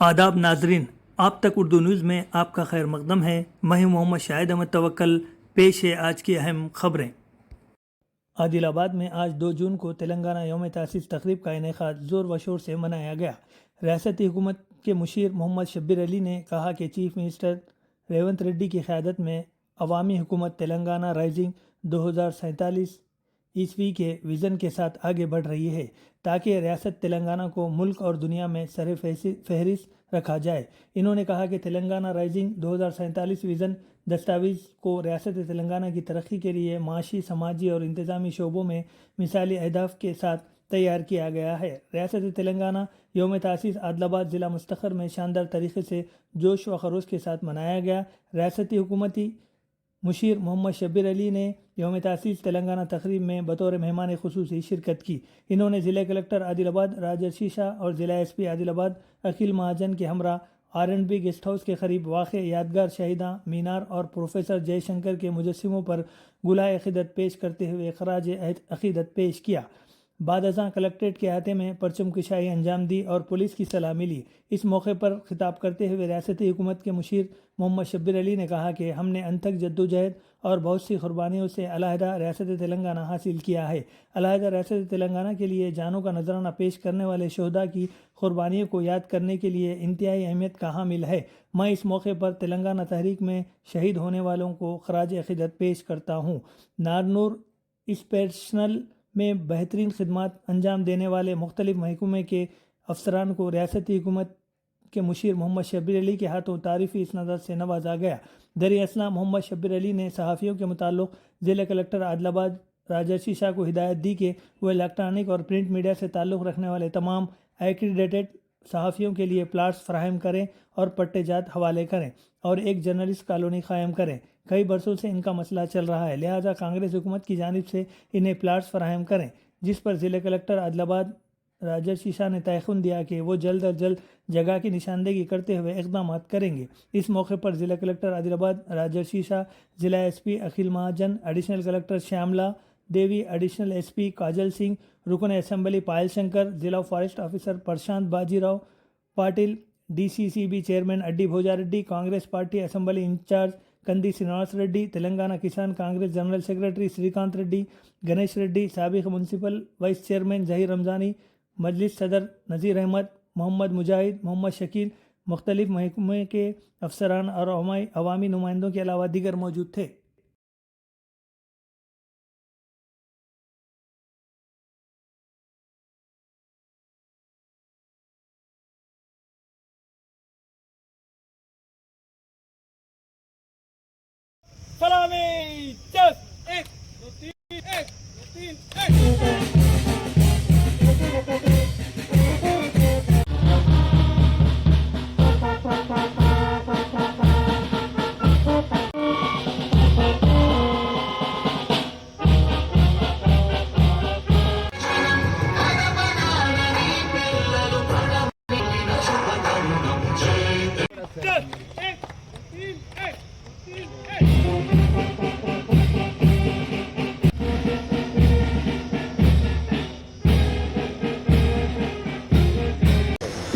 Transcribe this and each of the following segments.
आदाब नाजरीन, आप तक उर्दू न्यूज़ में आपका खैर मकदम है। मैं मोहम्मद शाहिद अहमद तवक्कल। पेश है आज की अहम खबरें। आदिलाबाद में आज 2 जून को तेलंगाना यौम तासीस तकरीब का इनेकाद ज़ोर व शोर से मनाया गया। रियासती हुकूमत के मुशीर मोहम्मद शब्बीर अली ने कहा कि चीफ मिनिस्टर रेवंत रेड्डी की क़यादत में अवामी हुकूमत तेलंगाना राइजिंग 2047 ईस्वी के विज़न के साथ आगे बढ़ रही है ताकि रियासत तेलंगाना को मुल्क और दुनिया में सर फहरिस्त रखा जाए। इन्होंने कहा कि तेलंगाना राइजिंग 2047 विज़न दस्तावेज़ को रियासत तेलंगाना की तरक्की के लिए माशी, समाजी और इंतज़ामी शोबों में मिसाली अहदाफ के साथ तैयार किया गया है। रियासत तेलंगाना यौम तासीस आदिलाबाद ज़िला मुस्तखर में शानदार तरीके से जोश व खरोश के साथ मनाया गया। रियासती हुकूमती मुशीर मोहम्मद शब्बीर अली ने यौम तासीस तेलंगाना तकरीब में बतौर मेहमान खुसूसी शिरकत की। इन्होंने ज़िला कलेक्टर आदिलाबाद राजर्षि शाह और ज़िला एसपी आदिलाबाद अखिल महाजन के हमरा R&B गेस्ट हाउस के करीब वाक़े यादगार शहीदा मीनार और प्रोफेसर जयशंकर के मुजस्सिमों पर गुलाए अक़ीदत पेश करते हुए ख़राज अक़ीदत पेश किया। बाद अज़ां कलेक्ट्रेट के अहाते में परचम कुशाई अंजाम दी और पुलिस की सलाह मिली। इस मौके पर खिताब करते हुए रियासती हुकूमत के मुशीर मोहम्मद शब्बीर अली ने कहा कि हमने अनथक जद्दोजहद और बहुत सी कुर्बानियों से अलहदा रियासत तेलंगाना हासिल किया है। अलहदा रियासत तेलंगाना के लिए जानों का नजराना पेश करने वाले शहदा की कुर्बानियों को याद करने के लिए इंतहाई अहमियत का हामिल है। मैं इस मौके पर तेलंगाना तहरीक में शहीद होने वालों को ख़राज अक़ीदत पेश करता हूँ। नारनूर इंस्पेक्शनल में बेहतरीन खिदमत अंजाम देने वाले मुख्तलिफ महकमे के अफसरान को रियासती हुकूमत के मुशीर मोहम्मद शब्बीर अली के हाथों तारीफ़ी इसनादात से नवाजा गया। दरिया असलाम मोहम्मद शब्बीर अली ने सहाफ़ियों के मुताल्लिक़ ज़िला कलेक्टर आदिलाबाद राजर्षि शाह को हिदायत दी कि वह इलेक्ट्रॉनिक और प्रिंट मीडिया से ताल्लुक़ रखने वाले तमाम एक्रीडेटेड सहाफ़ियों के लिए प्लाट्स फराहम करें और पट्टेजात हवाले करें और एक जर्नलिस्ट कॉलोनी क़ायम करें। कई बरसों से इनका मसला चल रहा है, लिहाजा कांग्रेस हुकूमत की जानिब से इन्हें प्लाट्स फराहम करें, जिस पर ज़िला कलेक्टर आदिलाबाद राजर्षि शाह ने तयख़ुन दिया कि वो जल्द अज जल्द जगह की निशानदेही करते हुए इक़दाम करेंगे। इस मौके पर ज़िला कलेक्टर आदिलाबाद राजर्षि शाह, ज़िला SP Akhil Mahajan, additional collector Shyamala Devi, additional SP Kajal Singh, रुकन असम्बली पायल शंकर, ज़िला forest officer Prashant Bajirao Patil, DCCB chairman Addi Bhojareddy, Congress party assembly incharge Kandi Srinivas Reddy, Telangana Kisan Congress general secretary Srikanth Reddy, Ganesh Reddy, साबिक़ municipal vice chairman Zaheer Ramzani, Majlis सदर नज़ीर अहमद, मोहम्मद मुजाहिद, मोहम्मद शकील, मुख्तलिफ महकमे के अफसरान और अवामी नुमाइंदों के अलावा दीगर मौजूद थे। सलामी जस्ट 1 2 3 1 2 3 1।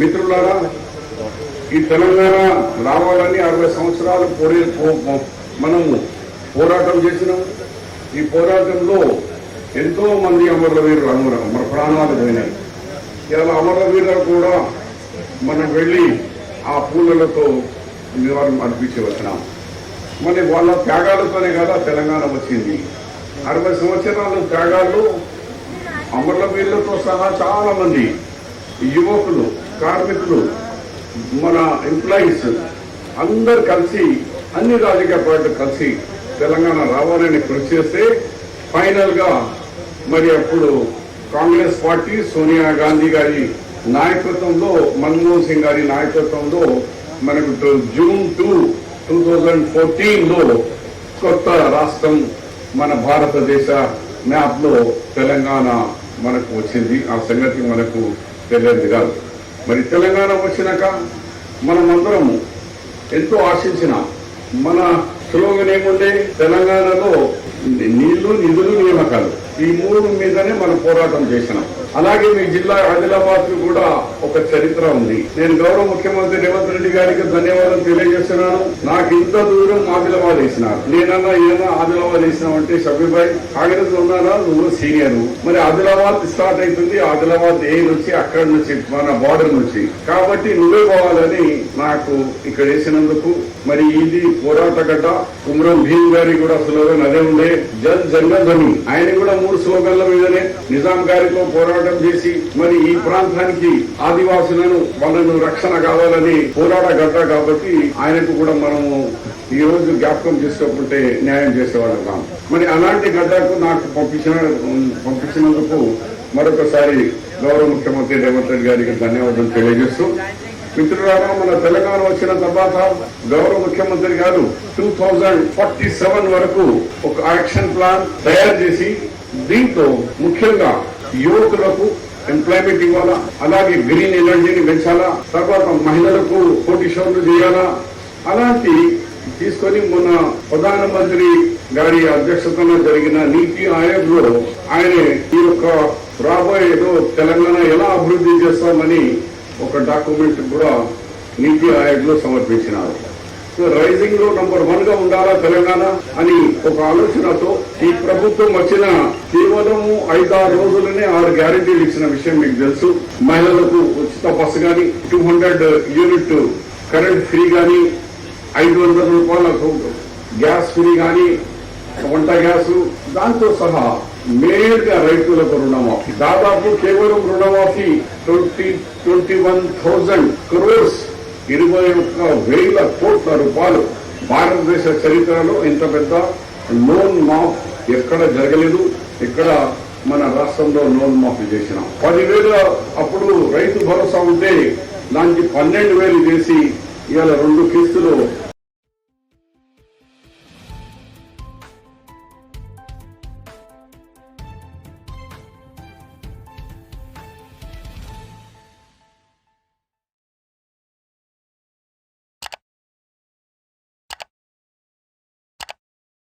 మిత్రులారా, ఈ తెలంగాణ రావాలని 60 సంవత్సరాలు మనము పోరాటం చేసినాం. ఈ పోరాటంలో ఎంతో మంది అమరవీరులు మన ప్రాణాలు పోయినాయి. ఇలా అమరవీరులు కూడా మనం వెళ్ళి ఆ పూలలతో నివారణ అర్పించి వచ్చినాం. మరి వాళ్ళ త్యాగాలతోనే కదా తెలంగాణ వచ్చింది. 60 సంవత్సరాల త్యాగాల్లో అమరవీరులతో సహా చాలా మంది యువకులు, కార్మికులు, మన ఎంప్లాయీస్ అందరు కలిసి, అన్ని రాజకీయ పార్టీలు కలిసి తెలంగాణ రావాలని కృషి చేస్తే ఫైనల్గా మరి అప్పుడు కాంగ్రెస్ పార్టీ సోనియా గాంధీ గారి నాయకత్వంలో, మన్మోహన్ సింగ్ గారి నాయకత్వంలో మనకు జూన్ 2, 2014లో కొత్త రాష్ట్రం మన భారతదేశ మ్యాప్లో తెలంగాణ మనకు వచ్చింది. ఆ సంగతి మనకు తెలియదు కాదు. మరి తెలంగాణ వచ్చినాక మనమందరం ఎంతో ఆశించిన మన స్లోగన్ ఏముండే, తెలంగాణలో నీళ్లు, నిధులు, నియామకాలు, ఈ 3 మీదనే మనం పోరాటం చేసినాం. అలాగే మీ జిల్లా ఆదిలాబాద్ కు కూడా ఒక చరిత్ర ఉంది. నేను గౌరవ ముఖ్యమంత్రి రేవంత్ రెడ్డి గారికి ధన్యవాదాలు తెలియజేస్తున్నాను. నాకు ఇంత దూరం ఆదిలాబాద్ వేసినారు. నేనన్నా ఏమన్నా ఆదిలాబాద్ వేసినామంటే షబీబాయ్ కాంగ్రెస్ ఉన్నారా, నువ్వు సీనియర్, మరి ఆదిలాబాద్ స్టార్ట్ అవుతుంది, ఆదిలాబాద్ ఏ నుంచి అక్కడి నుంచి మన బార్డర్ నుంచి, కాబట్టి నువ్వే పోవాలని నాకు ఇక్కడ వేసినందుకు. మరి ఇది పోరాట గడ్డ. కుమ్రం భీమ్ గారి కూడా స్లోగన్ అదే ఉండే, జల్ జంగధ్వని. ఆయన కూడా 3 స్లోగన్ల మీదనే నిజాం గారితో పోరాటం చేసి మరి ఈ ప్రాంతానికి ఆదివాసులను వాళ్ళను రక్షణ కావాలని పోరాట గడ్డ కాబట్టి ఆయనకు కూడా మనము ఈ రోజు జ్ఞాపకం చేసుకుంటే న్యాయం చేసేవాళ్ళం. మరి అలాంటి గడ్డకు నాకు పంపించినందుకు మరొకసారి గౌరవ ముఖ్యమంత్రి రేవంత్ రెడ్డి గారికి ధన్యవాదాలు తెలియజేస్తూ, మిత్రులారా, మన తెలంగాణ వచ్చిన తర్వాత గౌరవ ముఖ్యమంత్రి గారు 2047 వరకు ఒక యాక్షన్ ప్లాన్ తయారు చేసి దీంతో ముఖ్యంగా యువకులకు ఎంప్లాయ్మెంట్ ఇవ్వాలా, అలాగే గ్రీన్ ఎనర్జీని పెంచాలా, తర్వాత మహిళలకు కోటీశ్వర్లు చేయాలా, అలాంటి తీసుకొని మొన్న ప్రధానమంత్రి గారి అధ్యక్షతలో జరిగిన నీతి ఆయోగ్ లో ఆయన ఈ యొక్క రాబోయే తెలంగాణ ఎలా అభివృద్ధి చేస్తామని ఒక డాక్యుమెంట్ కూడా నీతి ఆయోగ్ లో సమర్పించినారు. సో రైజింగ్ లో నంబర్ 1 గా ఉండాలా తెలంగాణ అని ఒక ఆలోచనతో ఈ ప్రభుత్వం వచ్చిన కేవలం 5-6 రోజులనే 6 గ్యారెంటీలు ఇచ్చిన విషయం మీకు తెలుసు. మహిళలకు ఉచిత బస్సు గాని, 200 యూనిట్ కరెంట్ ఫ్రీ గాని, 500 రూపాయలకు గ్యాస్ ఫ్రీ గాని, వంట గ్యాస్, దాంతో సహా మేలుగా రైతులకు రుణమాఫీ, దాదాపు కేవలం రుణమాఫీ 21,000 crores, 21,000 కోట్ల రూపాయలు. భారతదేశ చరిత్రలో ఇంత పెద్ద లోన్ మాఫ్ ఎక్కడ జరగలేదు. ఇక్కడ మన రాష్ట్రంలో లోన్ మాఫీ చేసినాం. 10,000 అప్పుడు రైతు భరోసా ఉంటే దానికి 12,000 చేసి ఇవాళ 2 కిస్తులు